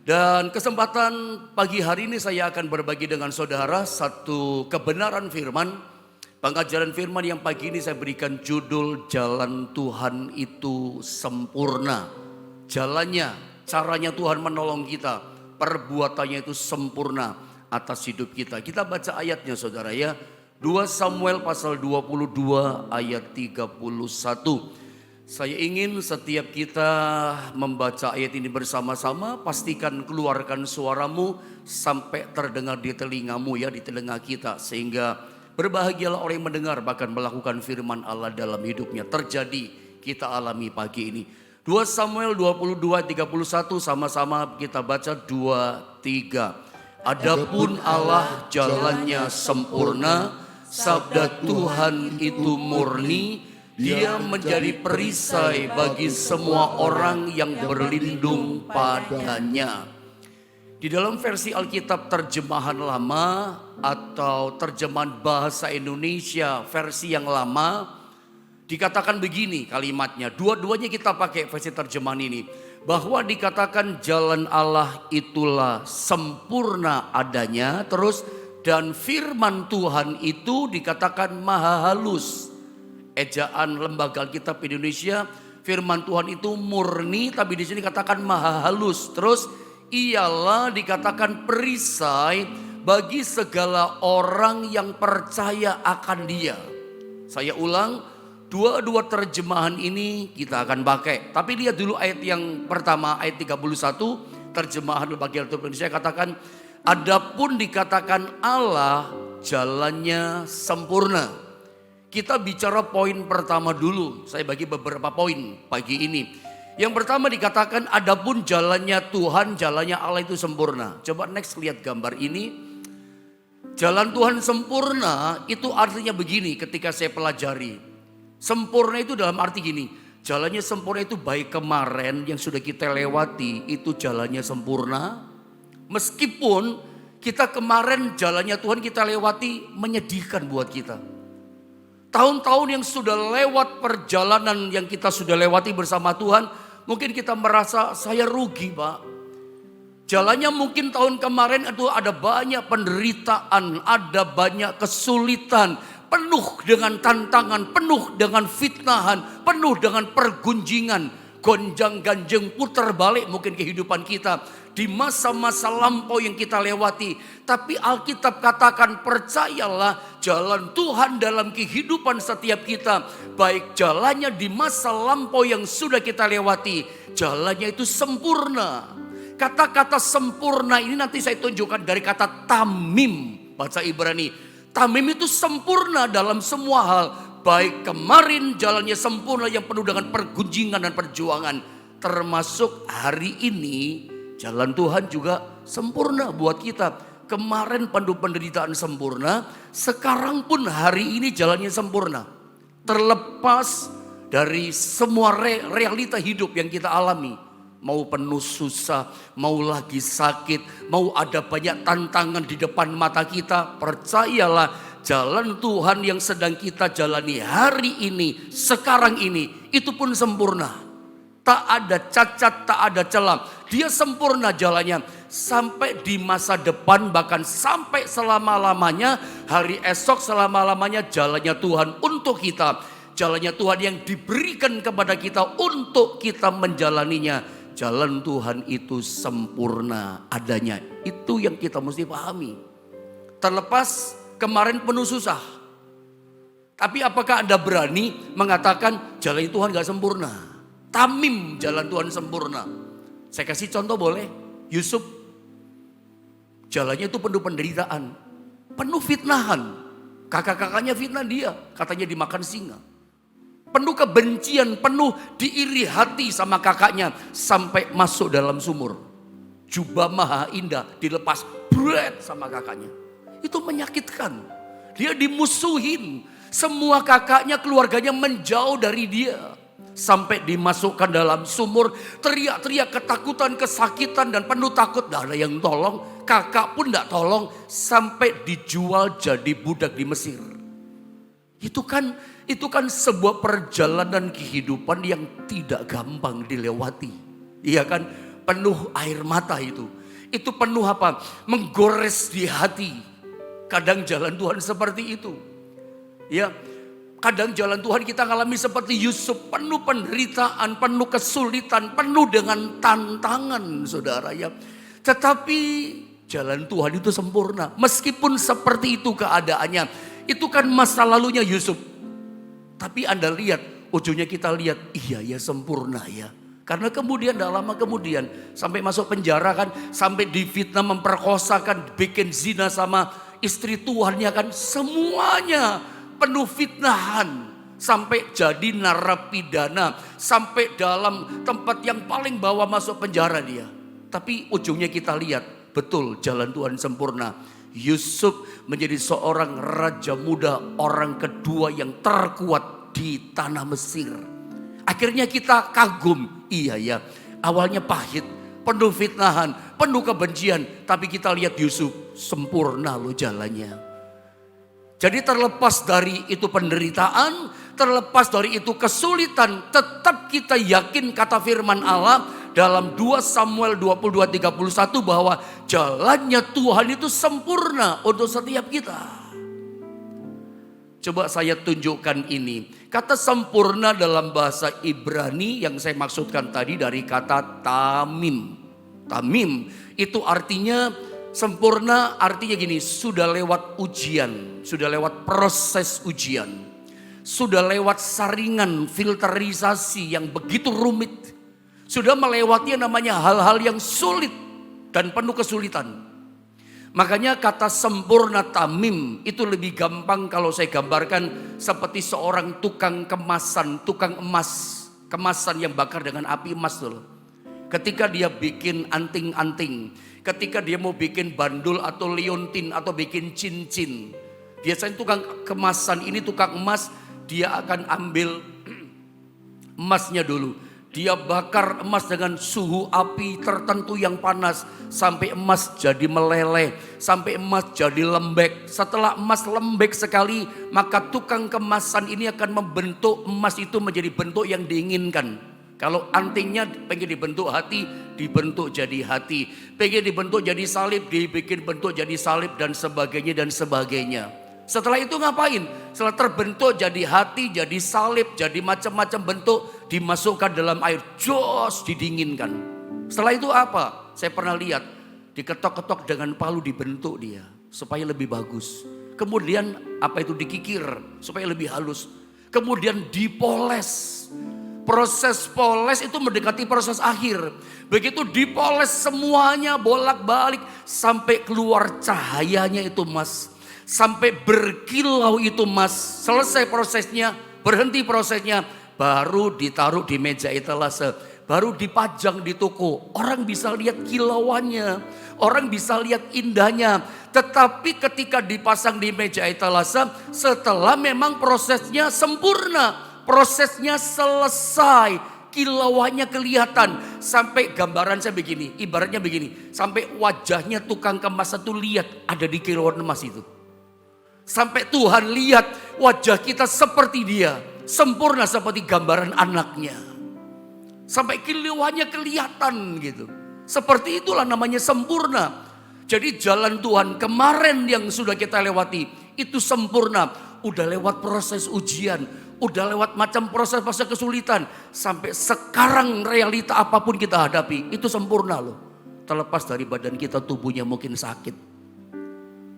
Dan kesempatan pagi hari ini saya akan berbagi dengan saudara satu kebenaran firman. Pengajaran firman yang pagi ini saya berikan judul Jalan Tuhan itu sempurna. Jalannya, caranya Tuhan menolong kita, perbuatannya itu sempurna atas hidup kita. Kita baca ayatnya saudara ya. 2 Samuel pasal 22 ayat 31. Saya ingin setiap kita membaca ayat ini bersama-sama, pastikan keluarkan suaramu sampai terdengar di telingamu ya, di telinga kita. Sehingga berbahagialah orang yang mendengar bahkan melakukan firman Allah dalam hidupnya. Terjadi kita alami pagi ini. 2 Samuel 22, 31 sama-sama kita baca 2, 3. Adapun Allah jalannya sempurna, sabda Tuhan itu murni. Dia menjadi perisai bagi semua orang yang berlindung padanya. Di dalam versi Alkitab terjemahan lama atau terjemahan bahasa Indonesia versi yang lama dikatakan begini kalimatnya. Dua-duanya kita pakai versi terjemahan ini. Bahwa dikatakan jalan Allah itulah sempurna adanya. Terus dan firman Tuhan itu dikatakan maha halus. Ejaan Lembaga Alkitab Indonesia, firman Tuhan itu murni, tapi di sini katakan maha halus. Terus ialah dikatakan perisai bagi segala orang yang percaya akan Dia. Saya ulang, dua terjemahan ini kita akan pakai. Tapi lihat dulu ayat yang pertama, ayat 31, terjemahan Lembaga Alkitab Indonesia katakan, adapun dikatakan Allah jalannya sempurna. Kita bicara poin pertama dulu. Saya bagi beberapa poin pagi ini. Yang pertama dikatakan adapun jalannya Tuhan, jalannya Allah itu sempurna. Coba next lihat gambar ini. Jalan Tuhan sempurna itu artinya begini ketika saya pelajari. Sempurna itu dalam arti gini. Jalannya sempurna itu baik kemarin yang sudah kita lewati itu jalannya sempurna. Meskipun kita kemarin jalannya Tuhan kita lewati menyedihkan buat kita. Tahun-tahun yang sudah lewat perjalanan yang kita sudah lewati bersama Tuhan. Mungkin kita merasa saya rugi Pak. Jalannya mungkin tahun kemarin itu ada banyak penderitaan. Ada banyak kesulitan. Penuh dengan tantangan. Penuh dengan fitnahan. Penuh dengan pergunjingan. Gonjang ganjeng putar balik mungkin kehidupan kita. Di masa-masa lampau yang kita lewati. Tapi Alkitab katakan percayalah jalan Tuhan dalam kehidupan setiap kita. Baik jalannya di masa lampau yang sudah kita lewati. Jalannya itu sempurna. Kata-kata sempurna ini nanti saya tunjukkan dari kata tamim. Bahasa Ibrani. Tamim itu sempurna dalam semua hal. Baik kemarin jalannya sempurna yang penuh dengan pergunjingan dan perjuangan. Termasuk hari ini. Jalan Tuhan juga sempurna buat kita. Kemarin penuh penderitaan sempurna. Sekarang pun hari ini jalannya sempurna. Terlepas dari semua realita hidup yang kita alami. Mau penuh susah, mau lagi sakit, mau ada banyak tantangan di depan mata kita. Percayalah jalan Tuhan yang sedang kita jalani hari ini, sekarang ini, itu pun sempurna. Tak ada cacat, tak ada celah. Dia sempurna jalannya. Sampai di masa depan bahkan sampai selama-lamanya. Hari esok selama-lamanya jalannya Tuhan untuk kita. Jalannya Tuhan yang diberikan kepada kita untuk kita menjalaninya. Jalan Tuhan itu sempurna adanya. Itu yang kita mesti pahami. Terlepas kemarin penuh susah. Tapi apakah Anda berani mengatakan jalan Tuhan gak sempurna? Tamim jalan Tuhan sempurna. Saya kasih contoh boleh? Yusuf. Jalannya itu penuh penderitaan. Penuh fitnahan. Kakak-kakaknya fitnah dia. Katanya dimakan singa. Penuh kebencian. Penuh diiri hati sama kakaknya. Sampai masuk dalam sumur. Jubah maha indah dilepas. Bret sama kakaknya. Itu menyakitkan. Dia dimusuhin. Semua kakaknya keluarganya menjauh dari dia. Sampai dimasukkan dalam sumur, teriak-teriak ketakutan, kesakitan dan penuh takut. Tidak ada yang tolong, kakak pun tidak tolong. Sampai dijual jadi budak di Mesir. Itu kan sebuah perjalanan kehidupan yang tidak gampang dilewati. Iya kan, penuh air mata itu. Itu penuh apa? Menggores di hati. Kadang jalan Tuhan seperti itu. Ya, kadang jalan Tuhan kita alami seperti Yusuf, penuh penderitaan, penuh kesulitan, penuh dengan tantangan, saudara ya. Tetapi jalan Tuhan itu sempurna. Meskipun seperti itu keadaannya, itu kan masa lalunya Yusuf. Tapi Anda lihat, ujungnya kita lihat, iya ya sempurna ya. Karena kemudian tidak lama kemudian sampai masuk penjara kan, sampai difitnah, memperkosakan, bikin zina sama istri tuannya kan, semuanya penuh fitnahan. Sampai jadi narapidana, sampai dalam tempat yang paling bawah masuk penjara dia. Tapi ujungnya kita lihat, betul jalan Tuhan sempurna. Yusuf menjadi seorang raja muda, orang kedua yang terkuat di tanah Mesir. Akhirnya kita kagum, iya ya, awalnya pahit, penuh fitnahan, penuh kebencian. Tapi kita lihat Yusuf, sempurna loh jalannya. Jadi terlepas dari itu penderitaan, terlepas dari itu kesulitan, tetap kita yakin kata firman Allah dalam 2 Samuel 22:31 bahwa jalannya Tuhan itu sempurna untuk setiap kita. Coba saya tunjukkan ini. Kata sempurna dalam bahasa Ibrani yang saya maksudkan tadi dari kata tamim. Tamim itu artinya sempurna, artinya gini, sudah lewat ujian, sudah lewat proses ujian, sudah lewat saringan filterisasi yang begitu rumit, sudah melewati yang namanya hal-hal yang sulit dan penuh kesulitan. Makanya kata sempurna tamim itu lebih gampang kalau saya gambarkan seperti seorang tukang kemasan, tukang emas, kemasan yang bakar dengan api emas dulu. Ketika dia bikin anting-anting, ketika dia mau bikin bandul atau liontin atau bikin cincin, biasanya tukang kemasan ini, tukang emas, dia akan ambil emasnya dulu. Dia bakar emas dengan suhu api tertentu yang panas sampai emas jadi meleleh, sampai emas jadi lembek. Setelah emas lembek sekali, maka tukang kemasan ini akan membentuk emas itu menjadi bentuk yang diinginkan. Kalau antingnya pengen dibentuk hati, dibentuk jadi hati. Pengen dibentuk jadi salib, dibikin bentuk jadi salib, dan sebagainya dan sebagainya. Setelah itu ngapain? Setelah terbentuk jadi hati, jadi salib, jadi macam-macam bentuk, dimasukkan dalam air, jos, didinginkan. Setelah itu apa? Saya pernah lihat, diketok-ketok dengan palu dibentuk dia, supaya lebih bagus. Kemudian apa itu dikikir, supaya lebih halus. Kemudian dipoles. Proses poles itu mendekati proses akhir. Begitu dipoles semuanya bolak-balik sampai keluar cahayanya itu emas. Sampai berkilau itu emas. Selesai prosesnya, berhenti prosesnya, baru ditaruh di meja etalase, baru dipajang di toko. Orang bisa lihat kilauannya, orang bisa lihat indahnya. Tetapi ketika dipasang di meja etalase, setelah memang prosesnya sempurna, prosesnya selesai, kilauannya kelihatan. Sampai gambaran saya begini, ibaratnya begini, sampai wajahnya tukang kemasan itu lihat ada di kilauan emas itu. Sampai Tuhan lihat wajah kita seperti dia, sempurna seperti gambaran anaknya. Sampai kilauannya kelihatan gitu. Seperti itulah namanya sempurna. Jadi jalan Tuhan kemarin yang sudah kita lewati itu sempurna. Udah lewat proses ujian, udah lewat macam proses-proses kesulitan. Sampai sekarang realita apapun kita hadapi itu sempurna loh. Terlepas dari badan kita, tubuhnya mungkin sakit.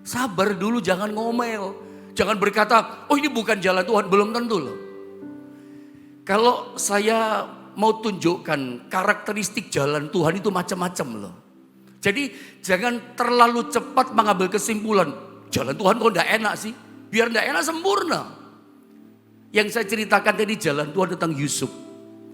Sabar dulu, jangan ngomel. Jangan berkata, oh ini bukan jalan Tuhan, belum tentu loh. Kalau saya mau tunjukkan karakteristik jalan Tuhan itu macam-macam loh. Jadi jangan terlalu cepat mengambil kesimpulan, jalan Tuhan kok enggak enak sih. Biar enggak enak, sempurna. Yang saya ceritakan tadi jalan Tuhan tentang Yusuf.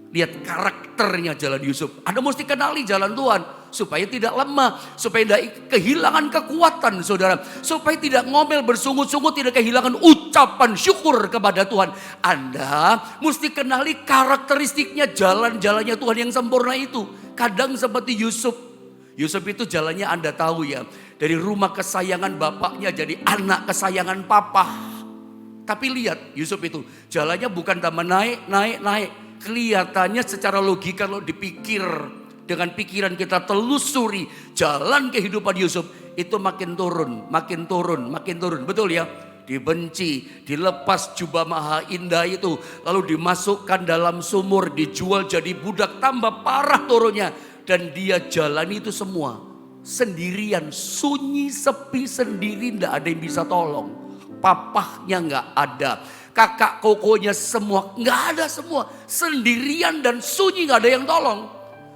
Lihat karakternya jalan Yusuf. Anda mesti kenali jalan Tuhan supaya tidak lemah, supaya tidak kehilangan kekuatan, saudara. Supaya tidak ngomel bersungut-sungut, tidak kehilangan ucapan syukur kepada Tuhan. Anda mesti kenali karakteristiknya, jalan-jalannya Tuhan yang sempurna itu. Kadang seperti Yusuf. Yusuf itu jalannya Anda tahu ya. Dari rumah kesayangan bapaknya jadi anak kesayangan papa. Tapi lihat Yusuf itu jalannya bukan tambah naik. Kelihatannya secara logika kalau dipikir dengan pikiran kita telusuri jalan kehidupan Yusuf, itu makin turun, makin turun, makin turun. Betul ya? Dibenci, dilepas jubah maha indah itu, lalu dimasukkan dalam sumur, dijual jadi budak, tambah parah turunnya. Dan dia jalani itu semua sendirian, sunyi, sepi, sendiri, tidak ada yang bisa tolong. Papahnya nggak ada, kakak kokonya semua nggak ada, semua sendirian dan sunyi, nggak ada yang tolong.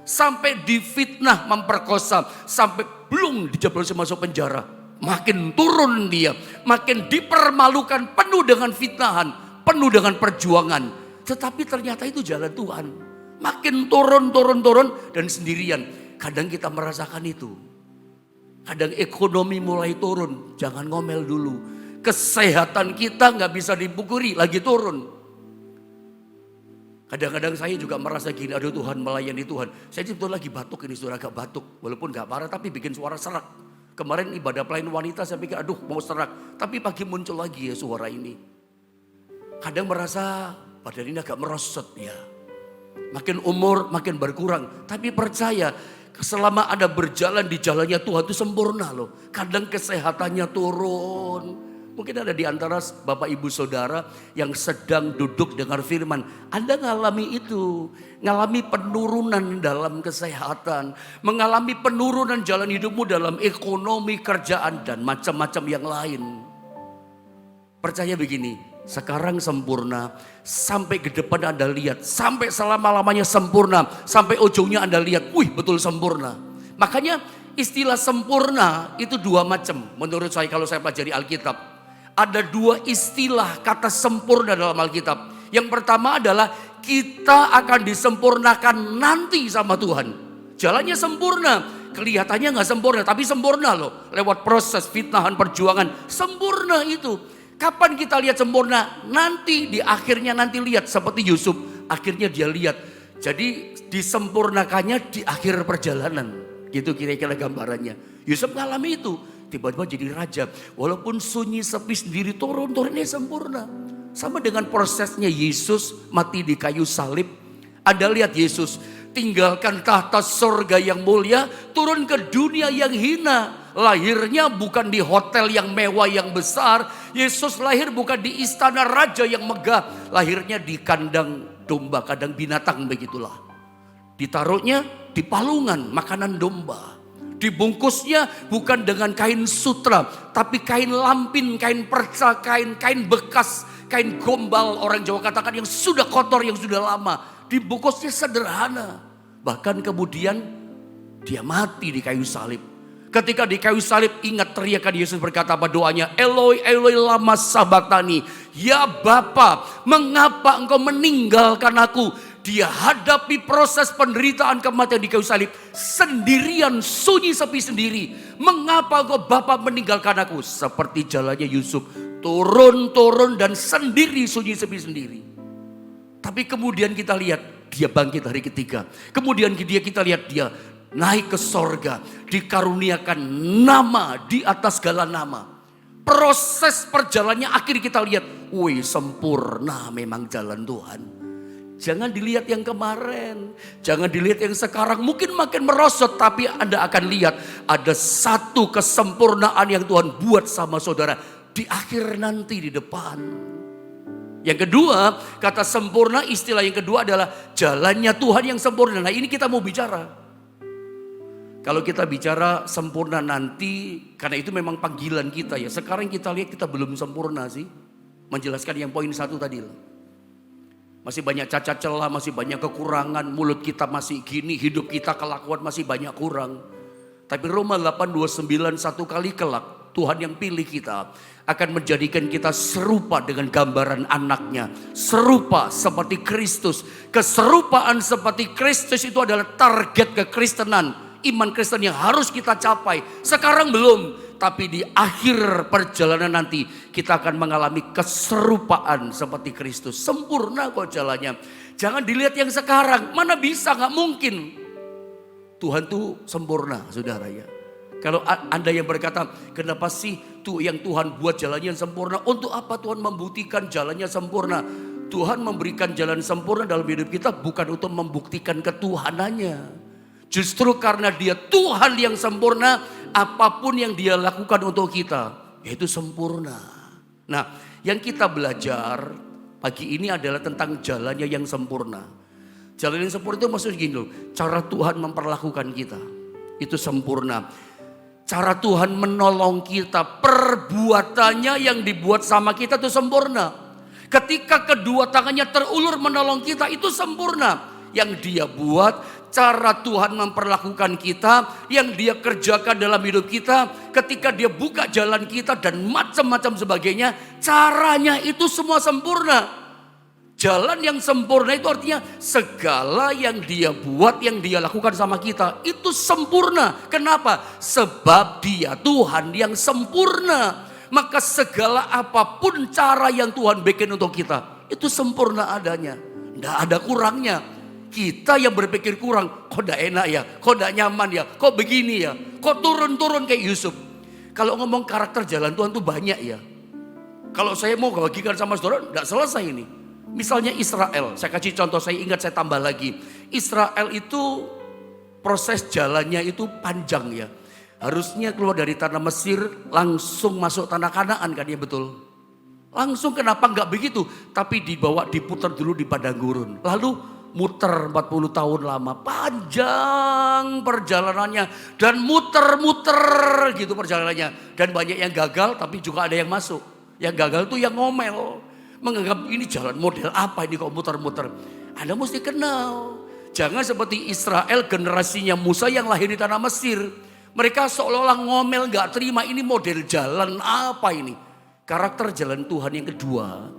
Sampai difitnah, memperkosa, sampai belum dijeblosin masuk penjara. Makin turun dia, makin dipermalukan, penuh dengan fitnahan, penuh dengan perjuangan. Tetapi ternyata itu jalan Tuhan. Makin turun, turun, turun dan sendirian. Kadang kita merasakan itu. Kadang ekonomi mulai turun, jangan ngomel dulu. Kesehatan kita nggak bisa dipukuli, lagi turun. Kadang-kadang saya juga merasa gini, aduh Tuhan, melayani Tuhan. Saya sebetulnya lagi batuk ini, sudah agak batuk. Walaupun gak parah tapi bikin suara serak. Kemarin ibadah pelayan wanita saya pikir aduh mau serak. Tapi pagi muncul lagi ya suara ini. Kadang merasa badan ini agak merosot ya. Makin umur makin berkurang. Tapi percaya selama Anda berjalan di jalannya Tuhan itu sempurna loh. Kadang kesehatannya turun. Mungkin ada di antara Bapak Ibu Saudara yang sedang duduk dengar firman. Anda ngalami itu. Ngalami penurunan dalam kesehatan. Mengalami penurunan jalan hidupmu dalam ekonomi, kerjaan, dan macam-macam yang lain. Percaya begini, sekarang sempurna. Sampai ke depan Anda lihat. Sampai selama-lamanya sempurna. Sampai ujungnya Anda lihat, wih betul sempurna. Makanya istilah sempurna itu dua macam. Menurut saya kalau saya pelajari Alkitab. Ada dua istilah kata sempurna dalam Alkitab. Yang pertama adalah kita akan disempurnakan nanti sama Tuhan. Jalannya sempurna, kelihatannya gak sempurna tapi sempurna loh. Lewat proses fitnahan, perjuangan, sempurna itu. Kapan kita lihat sempurna? Nanti, di akhirnya nanti lihat seperti Yusuf. Akhirnya dia lihat, jadi disempurnakannya di akhir perjalanan. Gitu kira-kira gambarannya. Yusuf ngalami itu. Tiba-tiba jadi raja. Walaupun sunyi, sepi, sendiri, turun-turunnya sempurna. Sama dengan prosesnya Yesus mati di kayu salib. Anda lihat Yesus tinggalkan tahta surga yang mulia. Turun ke dunia yang hina. Lahirnya bukan di hotel yang mewah yang besar. Yesus lahir bukan di istana raja yang megah. Lahirnya di kandang domba, kandang binatang begitulah. Ditaruhnya di palungan makanan domba. Dibungkusnya bukan dengan kain sutra, tapi kain lampin, kain perca, kain bekas, kain gombal orang Jawa katakan yang sudah kotor, yang sudah lama. Dibungkusnya sederhana. Bahkan kemudian dia mati di kayu salib. Ketika di kayu salib ingat teriakan Yesus berkata apa doanya? Eloi, Eloi lama sabachthani. Ya Bapa, mengapa engkau meninggalkan aku? Dia hadapi proses penderitaan kematian di kayu salib sendirian, sunyi sepi sendiri. Mengapa engkau Bapa meninggalkan aku? Seperti jalannya Yusuf, turun-turun dan sendiri, sunyi sepi sendiri. Tapi kemudian kita lihat dia bangkit hari ketiga. Kemudian kita lihat dia naik ke sorga, dikaruniakan nama di atas segala nama. Proses perjalanannya akhir kita lihat, wih sempurna memang jalan Tuhan. Jangan dilihat yang kemarin, jangan dilihat yang sekarang. Mungkin makin merosot, tapi Anda akan lihat ada satu kesempurnaan yang Tuhan buat sama saudara di akhir nanti di depan. Yang kedua, kata sempurna, istilah yang kedua adalah jalannya Tuhan yang sempurna. Nah ini kita mau bicara. Kalau kita bicara sempurna nanti, karena itu memang panggilan kita ya. Sekarang kita lihat kita belum sempurna sih. Menjelaskan yang poin satu tadi lah. Masih banyak cacat celah, masih banyak kekurangan. Mulut kita masih gini, hidup kita kelakuan masih banyak kurang. Tapi Roma 8:29 satu kali kelak Tuhan yang pilih kita akan menjadikan kita serupa dengan gambaran anaknya. Serupa seperti Kristus. Keserupaan seperti Kristus itu adalah target kekristenan. Iman Kristen yang harus kita capai. Sekarang belum. Tapi di akhir perjalanan nanti kita akan mengalami keserupaan seperti Kristus. Sempurna kok jalannya. Jangan dilihat yang sekarang. Mana bisa, gak mungkin. Tuhan tuh sempurna saudara ya. Kalau Anda yang berkata, kenapa sih tuh yang Tuhan buat jalannya sempurna? Untuk apa Tuhan membuktikan jalannya sempurna? Tuhan memberikan jalan sempurna dalam hidup kita bukan untuk membuktikan ketuhanannya. Justru karena dia Tuhan yang sempurna, apapun yang dia lakukan untuk kita, yaitu sempurna. Nah, yang kita belajar pagi ini adalah tentang jalannya yang sempurna. Jalan yang sempurna itu maksudnya gini loh, cara Tuhan memperlakukan kita, itu sempurna. Cara Tuhan menolong kita, perbuatannya yang dibuat sama kita itu sempurna. Ketika kedua tangannya terulur menolong kita, itu sempurna. Yang dia buat, cara Tuhan memperlakukan kita, yang dia kerjakan dalam hidup kita, ketika dia buka jalan kita dan macam-macam sebagainya, caranya itu semua sempurna. Jalan yang sempurna itu artinya segala yang dia buat, yang dia lakukan sama kita, itu sempurna. Kenapa? Sebab dia Tuhan yang sempurna. Maka segala apapun cara yang Tuhan bikin untuk kita, itu sempurna adanya. Tidak ada kurangnya. Kita yang berpikir kurang, kok tidak enak ya, kok tidak nyaman ya, kok begini ya, kok turun-turun kayak Yusuf. Kalau ngomong karakter jalan Tuhan tuh banyak ya. Kalau saya mau bagikan sama saudara, tidak selesai ini. Misalnya Israel, saya kasih contoh, saya ingat, saya tambah lagi. Israel itu proses jalannya itu panjang ya. Harusnya keluar dari tanah Mesir langsung masuk tanah Kanaan kan ya, betul? Langsung, kenapa enggak begitu? Tapi dibawa, diputar dulu di padang gurun. Lalu muter 40 tahun lama, panjang perjalanannya. Dan muter-muter gitu perjalanannya. Dan banyak yang gagal tapi juga ada yang masuk. Yang gagal tuh yang ngomel. Menganggap ini jalan model apa ini kok muter-muter. Anda mesti kenal. Jangan seperti Israel generasinya Musa yang lahir di tanah Mesir. Mereka seolah-olah ngomel gak terima ini model jalan apa ini. Karakter jalan Tuhan yang kedua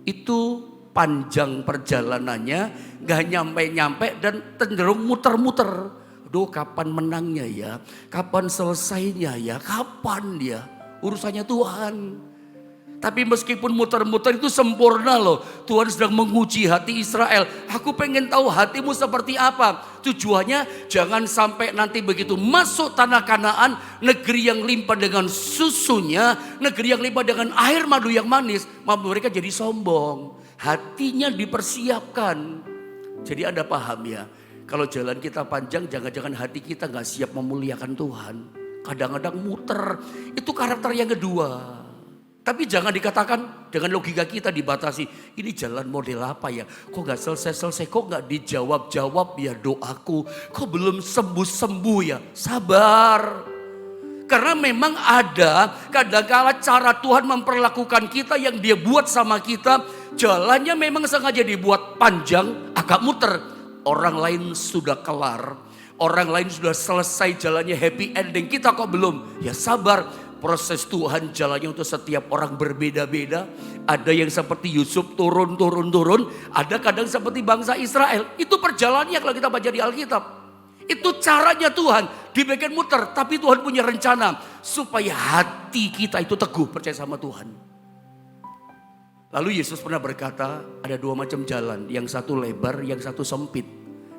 itu panjang perjalanannya, gak nyampe-nyampe dan cenderung muter-muter. Aduh, kapan menangnya ya, kapan selesainya ya, kapan dia, urusannya Tuhan. Tapi meskipun muter-muter itu sempurna loh. Tuhan sedang menguji hati Israel. Aku pengen tahu hatimu seperti apa. Tujuannya jangan sampai nanti begitu masuk tanah Kanaan, negeri yang limpah dengan susunya, negeri yang limpah dengan air madu yang manis, mereka jadi sombong. Hatinya dipersiapkan. Jadi Anda paham ya, kalau jalan kita panjang, jangan-jangan hati kita gak siap memuliakan Tuhan. Kadang-kadang muter, itu karakter yang kedua. Tapi jangan dikatakan dengan logika kita dibatasi. Ini jalan model apa ya? Kok gak selesai-selesai? Kok gak dijawab-jawab ya doaku? Kok belum sembuh-sembuh ya? Sabar. Karena memang ada kadang-kala cara Tuhan memperlakukan kita yang dia buat sama kita. Jalannya memang sengaja dibuat panjang, agak muter. Orang lain sudah kelar. Orang lain sudah selesai jalannya happy ending. Kita kok belum? Ya sabar. Proses Tuhan jalannya untuk setiap orang berbeda-beda. Ada yang seperti Yusuf turun. Ada kadang seperti bangsa Israel. Itu perjalanannya kalau kita baca di Alkitab. Itu caranya Tuhan. Dibikin muter. Tapi Tuhan punya rencana. Supaya hati kita itu teguh percaya sama Tuhan. Lalu Yesus pernah berkata ada dua macam jalan. Yang satu lebar, yang satu sempit.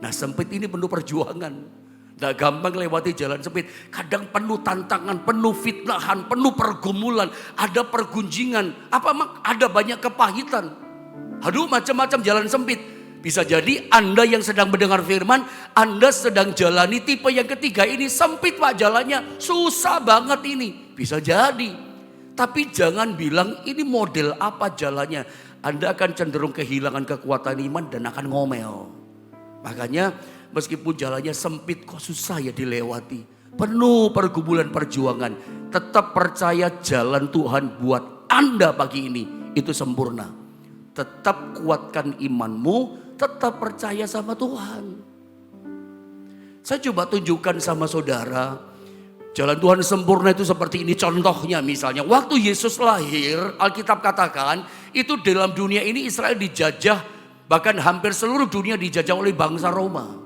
Nah sempit ini penuh perjuangan. Gak gampang lewati jalan sempit. Kadang penuh tantangan, penuh fitnahan, penuh pergumulan. Ada pergunjingan. Ada banyak kepahitan. Aduh macam-macam jalan sempit. Bisa jadi Anda yang sedang mendengar firman, Anda sedang jalani tipe yang ketiga ini. Sempit pak jalannya, susah banget ini. Bisa jadi. Tapi jangan bilang ini model apa jalannya. Anda akan cenderung kehilangan kekuatan iman dan akan ngomel. Makanya meskipun jalannya sempit kok susah ya dilewati. Penuh pergumulan perjuangan. Tetap percaya jalan Tuhan buat Anda pagi ini itu sempurna. Tetap kuatkan imanmu, tetap percaya sama Tuhan. Saya coba tunjukkan sama saudara. Jalan Tuhan sempurna itu seperti ini. Contohnya misalnya waktu Yesus lahir, Alkitab katakan itu dalam dunia ini Israel dijajah. Bahkan hampir seluruh dunia dijajah oleh bangsa Roma.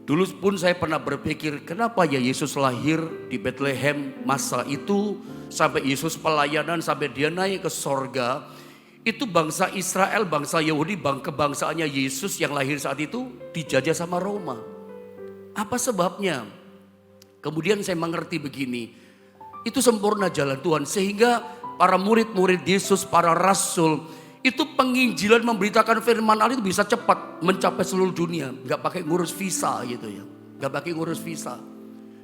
Dulu pun saya pernah berpikir kenapa ya Yesus lahir di Bethlehem masa itu. Sampai Yesus pelayanan, sampai dia naik ke sorga. Itu bangsa Israel, bangsa Yahudi, kebangsaannya Yesus yang lahir saat itu dijajah sama Roma. Apa sebabnya? Kemudian saya mengerti begini. Itu sempurna jalan Tuhan. Sehingga para murid-murid Yesus, para rasul Itu penginjilan memberitakan firman Allah itu bisa cepat mencapai seluruh dunia. Gak pakai ngurus visa gitu ya. Gak pakai ngurus visa.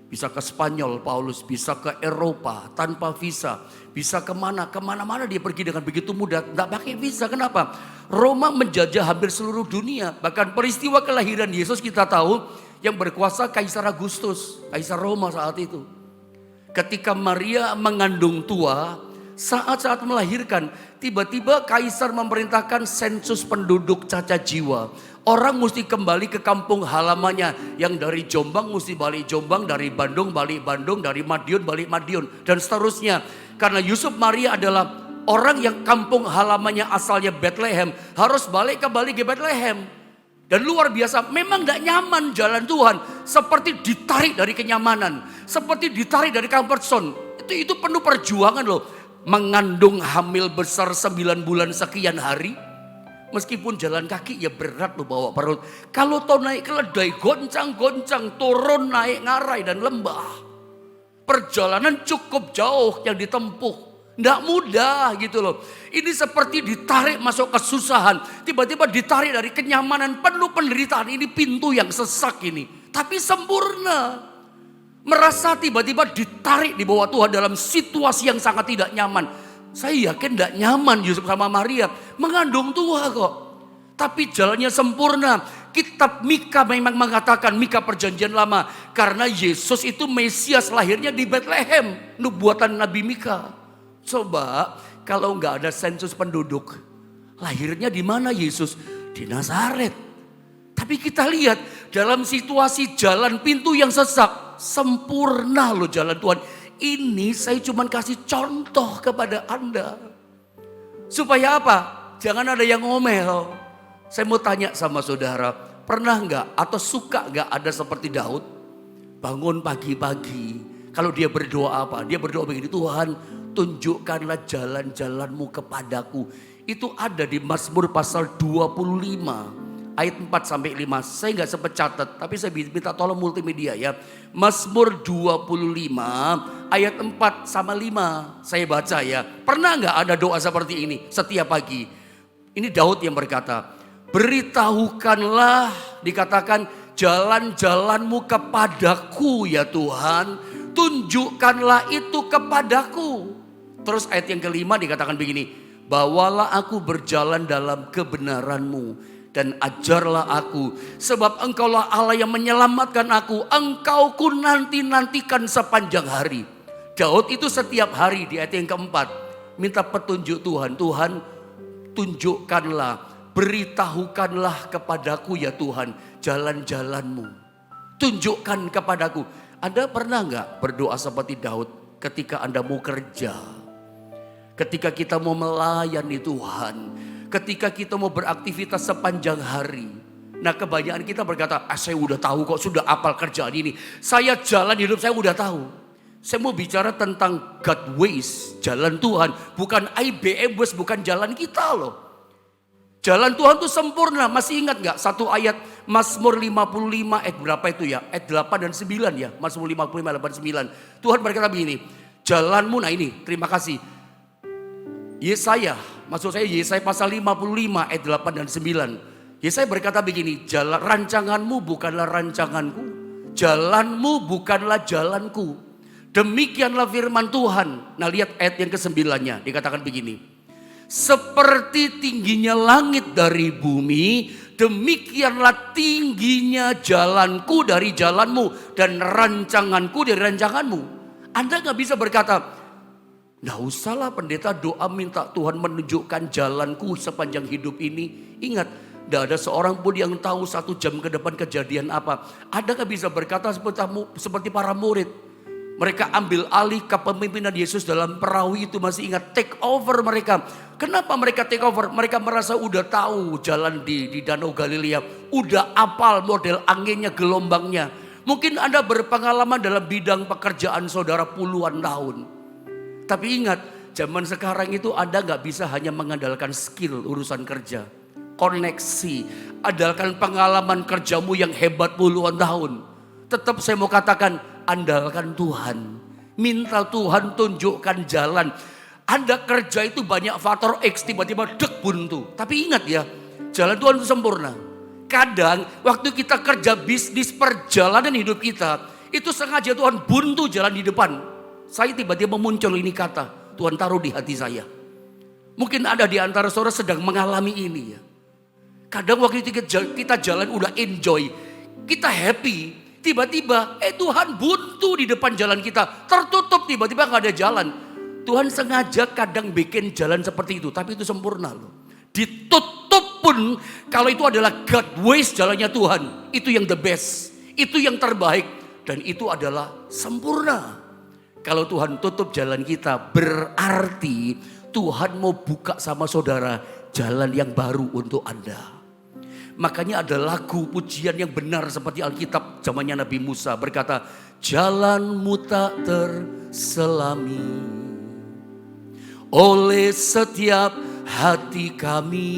Bisa ke Spanyol Paulus, bisa ke Eropa tanpa visa. Bisa kemana-mana dia pergi dengan begitu mudah. Gak pakai visa, kenapa? Roma menjajah hampir seluruh dunia. Bahkan peristiwa kelahiran Yesus kita tahu yang berkuasa Kaisar Agustus, Kaisar Roma saat itu. Ketika Maria mengandung tua, saat melahirkan, tiba-tiba Kaisar memerintahkan sensus penduduk cacat jiwa. Orang mesti kembali ke kampung halamannya. Yang dari Jombang mesti balik Jombang, dari Bandung balik Bandung, dari Madiun balik Madiun, dan seterusnya. Karena Yusuf Maria adalah orang yang kampung halamannya asalnya Bethlehem, harus balik kembali ke Bethlehem. Dan luar biasa, memang gak nyaman jalan Tuhan. Seperti ditarik dari kenyamanan, seperti ditarik dari comfort zone. Itu penuh perjuangan loh. Mengandung hamil besar 9 bulan sekian hari. Meskipun jalan kaki ya berat loh bawa perut. Kalau tau naik keledai goncang-goncang, turun naik ngarai dan lembah. Perjalanan cukup jauh yang ditempuh. Nggak mudah gitu loh. Ini seperti ditarik masuk kesusahan. Tiba-tiba ditarik dari kenyamanan penuh penderitaan. Ini pintu yang sesak ini. Tapi sempurna. Merasa tiba-tiba ditarik di bawah Tuhan dalam situasi yang sangat tidak nyaman. Saya yakin tidak nyaman Yusuf sama Maria. Mengandung tua kok. Tapi jalannya sempurna. Kitab Mika memang mengatakan, Mika perjanjian lama. Karena Yesus itu Mesias lahirnya di Bethlehem. Nubuatan Nabi Mika. Coba kalau nggak ada sensus penduduk. Lahirnya di mana Yesus? Di Nazaret. Tapi kita lihat dalam situasi jalan pintu yang sesak. Sempurna loh jalan Tuhan. Ini saya cuma kasih contoh kepada Anda. Supaya apa? Jangan ada yang ngomel. Saya mau tanya sama saudara. Pernah nggak atau suka nggak ada seperti Daud? Bangun pagi-pagi. Kalau dia berdoa apa? Dia berdoa begini. Tuhan tunjukkanlah jalan-jalanmu kepadaku. Itu ada di Mazmur pasal 25. Ayat 4 sampai 5. Saya nggak sempat catat, tapi saya minta tolong multimedia ya. Mazmur 25 ayat 4 sama 5. Saya baca ya. Pernah nggak ada doa seperti ini setiap pagi? Ini Daud yang berkata, beritahukanlah, dikatakan jalan-jalanmu kepadaku ya Tuhan. Tunjukkanlah itu kepadaku. Terus ayat yang kelima dikatakan begini, bawalah aku berjalan dalam kebenaranmu. Dan ajarlah aku, sebab engkaulah Allah yang menyelamatkan aku. Engkau ku nanti-nantikan sepanjang hari. Daud itu setiap hari di ayat yang keempat minta petunjuk Tuhan. Tuhan tunjukkanlah, beritahukanlah kepadaku ya Tuhan jalan-jalanmu. Tunjukkan kepadaku. Anda pernah nggak berdoa seperti Daud ketika Anda mau kerja? Ketika kita mau melayani Tuhan. Ketika kita mau beraktivitas sepanjang hari. Nah kebanyakan kita berkata, saya udah tahu kok, sudah apal kerjaan ini. Saya jalan hidup saya udah tahu. Saya mau bicara tentang God ways, jalan Tuhan. Bukan IBM ways, bukan jalan kita loh. Jalan Tuhan itu sempurna. Masih ingat gak satu ayat Mazmur 55 ayat berapa itu ya? Ayat 8 dan 9 ya. Mazmur 55 8 9. Tuhan berkata begini, jalanmu, nah ini terima kasih. Yesaya, maksud saya Yesaya pasal 55 ayat 8 dan 9. Yesaya berkata begini, jalan rancanganmu bukanlah rancanganku, jalanmu bukanlah jalanku. Demikianlah firman Tuhan. Nah lihat ayat yang ke-9-nya, dikatakan begini. Seperti tingginya langit dari bumi, demikianlah tingginya jalanku dari jalanmu dan rancanganku dari rancanganmu. Anda gak bisa berkata, nggak usahlah pendeta doa minta Tuhan menunjukkan jalanku sepanjang hidup ini. Ingat, tidak ada seorang pun yang tahu 1 jam ke depan kejadian apa. Ada nggak bisa berkata seperti para murid. Mereka ambil alih kepemimpinan Yesus dalam perahu itu, masih ingat take over mereka. Kenapa mereka take over? Mereka merasa udah tahu jalan di Danau Galilea. Udah apal model anginnya, gelombangnya. Mungkin Anda berpengalaman dalam bidang pekerjaan saudara puluhan tahun. Tapi ingat, zaman sekarang itu Anda gak bisa hanya mengandalkan skill urusan kerja. Koneksi, andalkan pengalaman kerjamu yang hebat puluhan tahun. Tetap saya mau katakan, andalkan Tuhan. Minta Tuhan tunjukkan jalan. Anda kerja itu banyak faktor X, tiba-tiba dek buntu. Tapi ingat ya, jalan Tuhan itu sempurna. Kadang waktu kita kerja bisnis perjalanan hidup kita, itu sengaja Tuhan buntu jalan di depan. Saya tiba-tiba muncul ini kata, Tuhan taruh di hati saya. Mungkin ada di antara saudara sedang mengalami ini ya. Kadang waktu itu kita jalan udah enjoy, kita happy. Tiba-tiba Tuhan buntu di depan jalan kita. Tertutup, tiba-tiba gak ada jalan. Tuhan sengaja kadang bikin jalan seperti itu. Tapi itu sempurna loh. Ditutup pun kalau itu adalah God ways jalannya Tuhan. Itu yang the best. Itu yang terbaik. Dan itu adalah sempurna. Kalau Tuhan tutup jalan kita berarti Tuhan mau buka sama saudara jalan yang baru untuk Anda. Makanya ada lagu pujian yang benar seperti Alkitab zamannya Nabi Musa berkata, jalanmu tak terselami oleh setiap hati kami.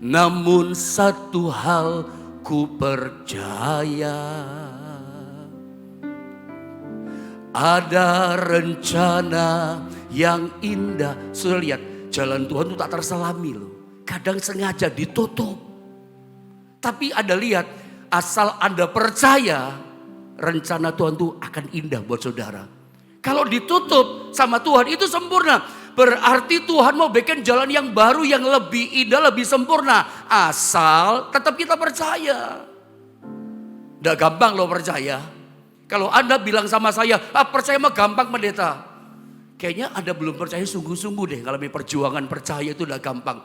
Namun satu hal ku percaya, ada rencana yang indah. Sudah lihat, jalan Tuhan itu tak terselami loh. Kadang sengaja ditutup. Tapi Anda lihat, asal Anda percaya, rencana Tuhan itu akan indah buat saudara. Kalau ditutup sama Tuhan itu sempurna. Berarti Tuhan mau bikin jalan yang baru, yang lebih indah, lebih sempurna. Asal tetap kita percaya. Udah gampang loh percaya. Kalau Anda bilang sama saya, percaya mah gampang pendeta. Kayaknya Anda belum percaya sungguh-sungguh deh. Kalau perjuangan percaya itu udah gampang.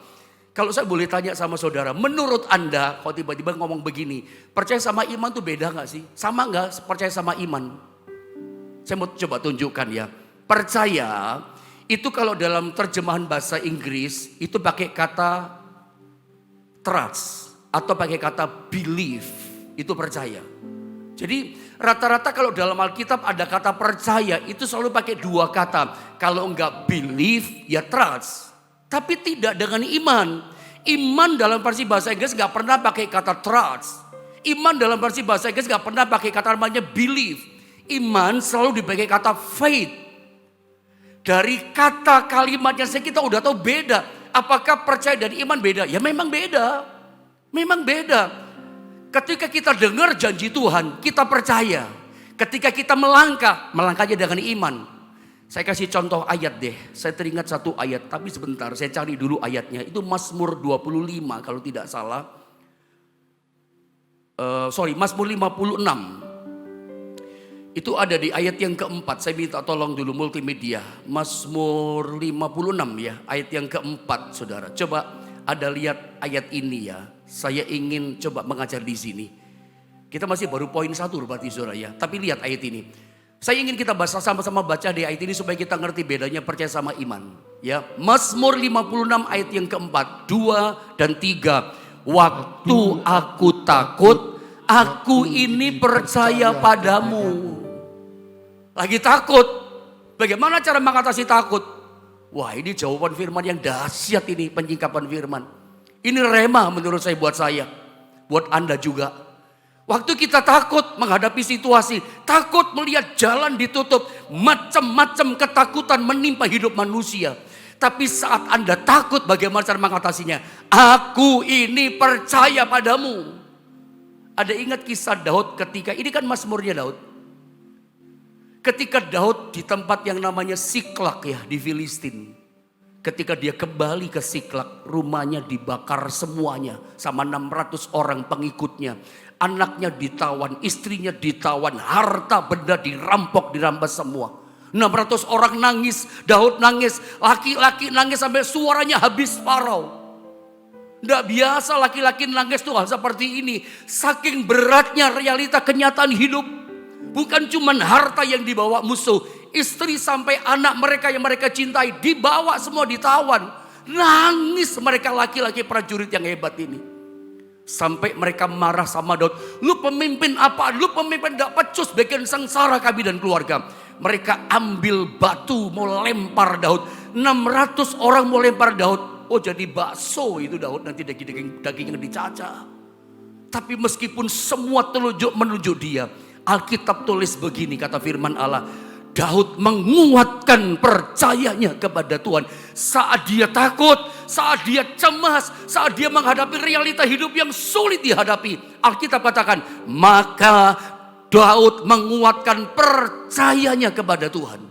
Kalau saya boleh tanya sama saudara, menurut Anda kalau tiba-tiba ngomong begini, percaya sama iman tuh beda gak sih? Sama gak percaya sama iman? Saya mau coba tunjukkan ya. Percaya itu kalau dalam terjemahan bahasa Inggris itu pakai kata trust atau pakai kata believe, itu percaya. Jadi rata-rata kalau dalam Alkitab ada kata percaya itu selalu pakai dua kata. Kalau enggak believe ya trust. Tapi tidak dengan iman. Iman dalam versi bahasa Inggris enggak pernah pakai kata trust. Iman dalam versi bahasa Inggris enggak pernah pakai kata namanya believe. Iman selalu dipakai kata faith. Dari kata kalimatnya saya kita udah tahu beda. Apakah percaya dan iman beda? Ya memang beda. Memang beda. Ketika kita dengar janji Tuhan, kita percaya. Ketika kita melangkahnya dengan iman. Saya kasih contoh ayat deh. Saya teringat satu ayat, tapi sebentar saya cari dulu ayatnya. Itu Mazmur 25 kalau tidak salah. Mazmur 56. Itu ada di ayat yang keempat. Saya minta tolong dulu multimedia. Mazmur 56 ya, ayat yang keempat saudara. Coba Anda lihat ayat ini ya. Saya ingin coba mengajar di sini. Kita masih baru poin 1 berarti saudara ya. Tapi lihat ayat ini. Saya ingin kita sama-sama baca di ayat ini supaya kita ngerti bedanya percaya sama iman. Ya, Mazmur 56 ayat yang keempat, 2 dan 3. Waktu aku takut, aku ini percaya padamu. Lagi takut. Bagaimana cara mengatasi takut? Wah, ini jawaban firman yang dahsyat ini, penyingkapan firman. Ini rema menurut saya buat saya. Buat Anda juga. Waktu kita takut menghadapi situasi, takut melihat jalan ditutup, macam-macam ketakutan menimpa hidup manusia. Tapi saat Anda takut, bagaimana cara mengatasinya? Aku ini percaya padamu. Ada ingat kisah Daud ketika, ini kan Mazmurnya Daud. Ketika Daud di tempat yang namanya Siklak ya di Filistin. Ketika dia kembali ke Siklak, rumahnya dibakar semuanya sama 600 orang pengikutnya. Anaknya ditawan, istrinya ditawan, harta benda dirampas semua. 600 orang nangis, Daud nangis, laki-laki nangis sampai suaranya habis parau. Tidak biasa laki-laki nangis tuh seperti ini. Saking beratnya realita kenyataan hidup. Bukan cuma harta yang dibawa musuh. Istri sampai anak mereka yang mereka cintai dibawa semua ditawan. Nangis mereka laki-laki prajurit yang hebat ini. Sampai mereka marah sama Daud. Lu pemimpin apa? Lu pemimpin gak pecus bikin sengsara kami dan keluarga. Mereka ambil batu mau lempar Daud. 600 orang mau lempar Daud. Oh jadi bakso itu Daud nanti dagingnya dicacah. Tapi meskipun semua telunjuk menuju dia. Alkitab tulis begini kata firman Allah. Daud menguatkan percayanya kepada Tuhan. Saat dia takut, saat dia cemas, saat dia menghadapi realita hidup yang sulit dihadapi. Alkitab katakan, maka Daud menguatkan percayanya kepada Tuhan.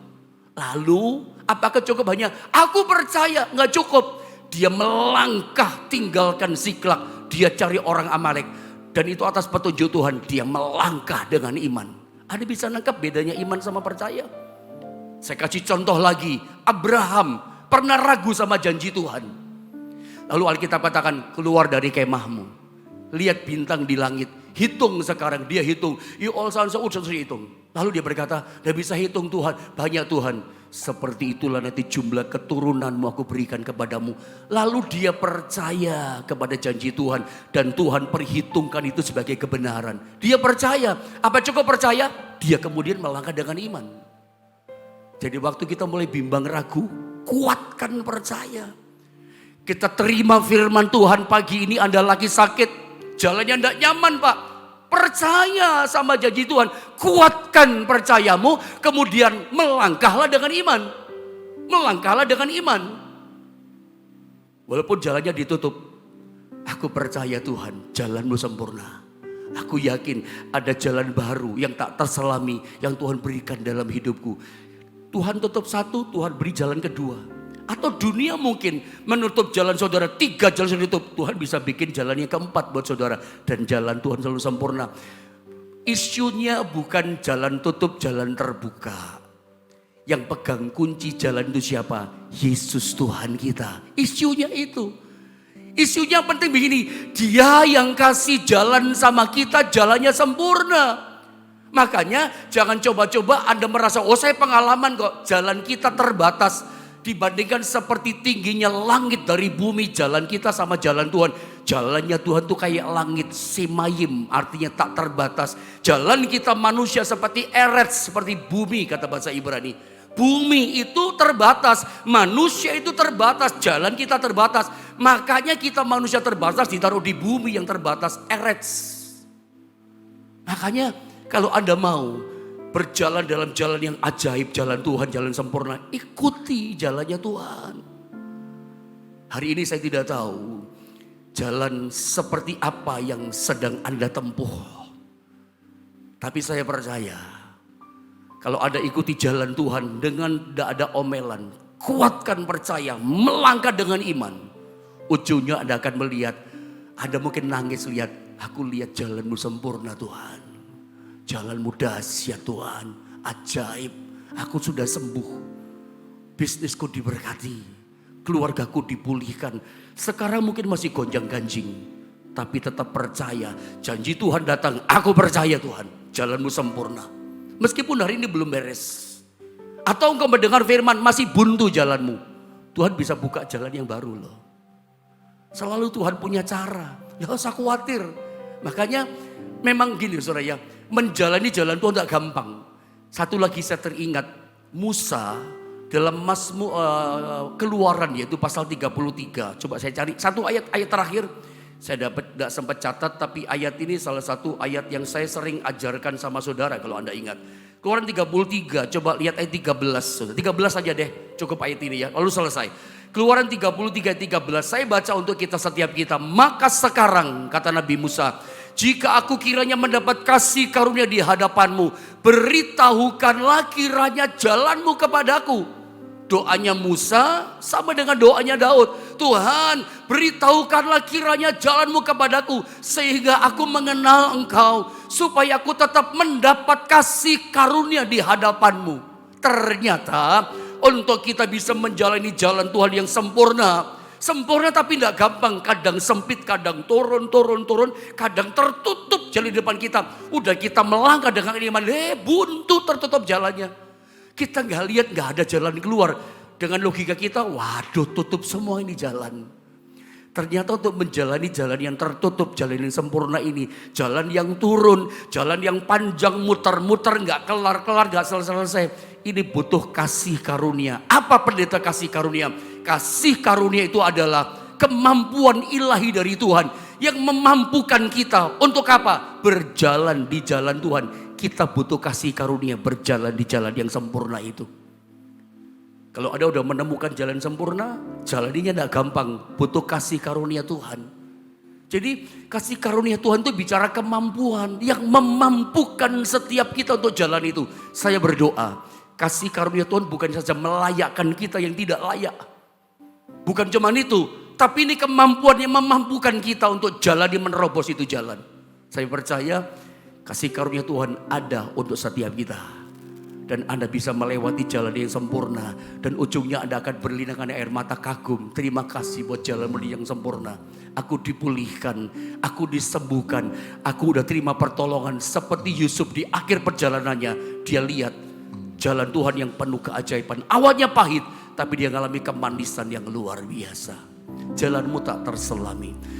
Lalu, apakah cukup hanya aku percaya? Nggak cukup. Dia melangkah tinggalkan Siklag. Dia cari orang Amalek. Dan itu atas petunjuk Tuhan. Dia melangkah dengan iman. Ada bisa nangkap bedanya iman sama percaya? Saya kasih contoh lagi. Abraham pernah ragu sama janji Tuhan. Lalu Alkitab katakan, keluar dari kemahmu. Lihat bintang di langit. Hitung sekarang. Dia hitung. Hitung. Lalu dia berkata, tidak bisa hitung Tuhan. Banyak Tuhan. Seperti itulah nanti jumlah keturunanmu aku berikan kepadamu. Lalu dia percaya kepada janji Tuhan. Dan Tuhan perhitungkan itu sebagai kebenaran. Dia percaya. Apa cukup percaya? Dia kemudian melangkah dengan iman. Jadi waktu kita mulai bimbang ragu, kuatkan percaya. Kita terima firman Tuhan pagi ini. Anda lagi sakit, jalannya tidak nyaman Pak. Percaya sama janji Tuhan. Kuatkan percayamu. Kemudian melangkahlah dengan iman. Melangkahlah dengan iman. Walaupun jalannya ditutup. Aku percaya Tuhan, jalanmu sempurna. Aku yakin ada jalan baru yang tak terselami. Yang Tuhan berikan dalam hidupku. Tuhan tutup satu, Tuhan beri jalan kedua. Atau dunia mungkin menutup jalan saudara. 3 jalan sudah ditutup. Tuhan bisa bikin jalan yang keempat buat saudara. Dan jalan Tuhan selalu sempurna. Isunya bukan jalan tutup, jalan terbuka. Yang pegang kunci jalan itu siapa? Yesus Tuhan kita. Isunya itu. Isunya penting begini. Dia yang kasih jalan sama kita, jalannya sempurna. Makanya jangan coba-coba Anda merasa, oh saya pengalaman kok. Jalan kita terbatas. Dibandingkan seperti tingginya langit dari bumi, jalan kita sama jalan Tuhan. Jalannya Tuhan tuh kayak langit, semayim, artinya tak terbatas. Jalan kita manusia seperti eretz, seperti bumi kata bahasa Ibrani. Bumi itu terbatas, manusia itu terbatas, jalan kita terbatas. Makanya kita manusia terbatas ditaruh di bumi yang terbatas, eretz. Makanya kalau Anda mau berjalan dalam jalan yang ajaib, jalan Tuhan, jalan sempurna. Ikuti jalannya Tuhan. Hari ini saya tidak tahu jalan seperti apa yang sedang Anda tempuh. Tapi saya percaya kalau Anda ikuti jalan Tuhan dengan tidak ada omelan, kuatkan percaya, melangkah dengan iman. Ujungnya Anda akan melihat, Anda mungkin nangis lihat, aku lihat jalanmu sempurna Tuhan. Jalanmu dahsyat Tuhan, ajaib. Aku sudah sembuh. Bisnisku diberkati. Keluargaku dipulihkan. Sekarang mungkin masih gonjang ganjing. Tapi tetap percaya. Janji Tuhan datang. Aku percaya Tuhan. Jalanmu sempurna. Meskipun hari ini belum beres. Atau engkau mendengar firman masih buntu jalanmu. Tuhan bisa buka jalan yang baru loh. Selalu Tuhan punya cara. Gak usah khawatir. Makanya memang gini saudara ya. Menjalani jalan Tuhan tidak gampang. Satu lagi saya teringat. Musa dalam Keluaran yaitu pasal 33. Coba saya cari satu ayat terakhir. Saya tidak sempat catat tapi ayat ini salah satu ayat yang saya sering ajarkan sama saudara kalau Anda ingat. Keluaran 33, coba lihat ayat 13. 13 saja deh, cukup ayat ini ya, lalu selesai. Keluaran 33 ayat 13, saya baca untuk kita setiap kita. Maka sekarang, kata Nabi Musa, jika aku kiranya mendapat kasih karunia di hadapanmu, beritahukanlah kiranya jalanmu kepadaku. Doanya Musa sama dengan doanya Daud. Tuhan, beritahukanlah kiranya jalanmu kepadaku, sehingga aku mengenal engkau, supaya aku tetap mendapat kasih karunia di hadapanmu. Ternyata untuk kita bisa menjalani jalan Tuhan yang sempurna. Sempurna tapi tidak gampang, kadang sempit, kadang turun, kadang tertutup jalan di depan kita. Udah kita melangkah dengan iman, buntu tertutup jalannya. Kita nggak lihat, nggak ada jalan keluar. Dengan logika kita, waduh tutup semua ini jalan. Ternyata untuk menjalani jalan yang tertutup, jalan yang sempurna ini, jalan yang turun, jalan yang panjang muter-muter, nggak kelar-kelar, nggak selesai-selesai. Ini butuh kasih karunia. Apa pendeta kasih karunia? Kasih karunia itu adalah kemampuan ilahi dari Tuhan yang memampukan kita untuk apa? Berjalan di jalan Tuhan. kita butuh kasih karunia berjalan di jalan yang sempurna itu. Kalau Anda udah menemukan jalan sempurna, jalannya tidak gampang, butuh kasih karunia Tuhan. Jadi kasih karunia Tuhan itu bicara kemampuan yang memampukan setiap kita untuk jalan itu. Saya berdoa, kasih karunia Tuhan bukan saja melayakkan kita yang tidak layak. Bukan cuma itu, tapi ini kemampuan yang memampukan kita untuk jalan di menerobos itu jalan. Saya percaya kasih karunia Tuhan ada untuk setiap kita. Dan Anda bisa melewati jalan yang sempurna. Dan ujungnya Anda akan berlinangan air mata kagum. Terima kasih buat jalan yang sempurna. Aku dipulihkan, aku disembuhkan, aku udah terima pertolongan. Seperti Yusuf di akhir perjalanannya, dia lihat jalan Tuhan yang penuh keajaiban. Awalnya pahit, tapi dia mengalami kemanisan yang luar biasa. Jalanmu tak terselami.